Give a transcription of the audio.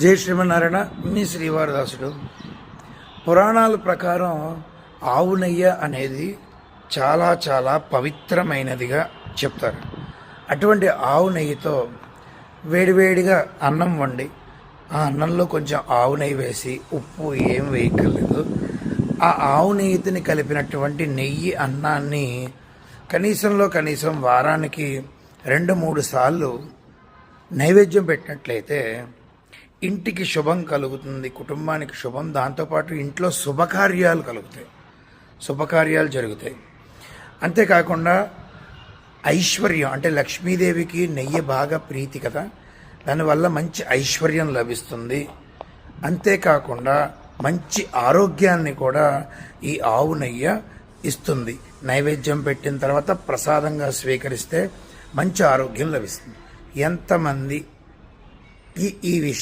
జై శ్రీమన్నారాయణ. మీ శ్రీవారదాసుడు. పురాణాల ప్రకారం ఆవు నెయ్యి అనేది చాలా చాలా పవిత్రమైనదిగా చెప్తారు. అటువంటి ఆవు నెయ్యితో వేడివేడిగా అన్నం వండి ఆ అన్నంలో కొంచెం ఆవు నెయ్యి వేసి ఉప్పు ఏం వేయక్కర్లేదు. ఆ ఆవు నెయ్యిని కలిపినటువంటి నెయ్యి అన్నాన్ని కనీసం వారానికి 2-3 సార్లు నైవేద్యం పెట్టినట్లయితే ఇంటికి శుభం కలుగుతుంది, కుటుంబానికి శుభం. దాంతోపాటు ఇంట్లో శుభకార్యాలు జరుగుతాయి. అంతేకాకుండా ఐశ్వర్యం, అంటే లక్ష్మీదేవికి నెయ్యి బాగా ప్రీతి కదా, దానివల్ల మంచి ఐశ్వర్యం లభిస్తుంది. అంతేకాకుండా మంచి ఆరోగ్యాన్ని కూడా ఈ ఆవు నెయ్యి ఇస్తుంది. నైవేద్యం పెట్టిన తర్వాత ప్రసాదంగా స్వీకరిస్తే మంచి ఆరోగ్యం లభిస్తుంది. ఎంతమంది ఈ విషయం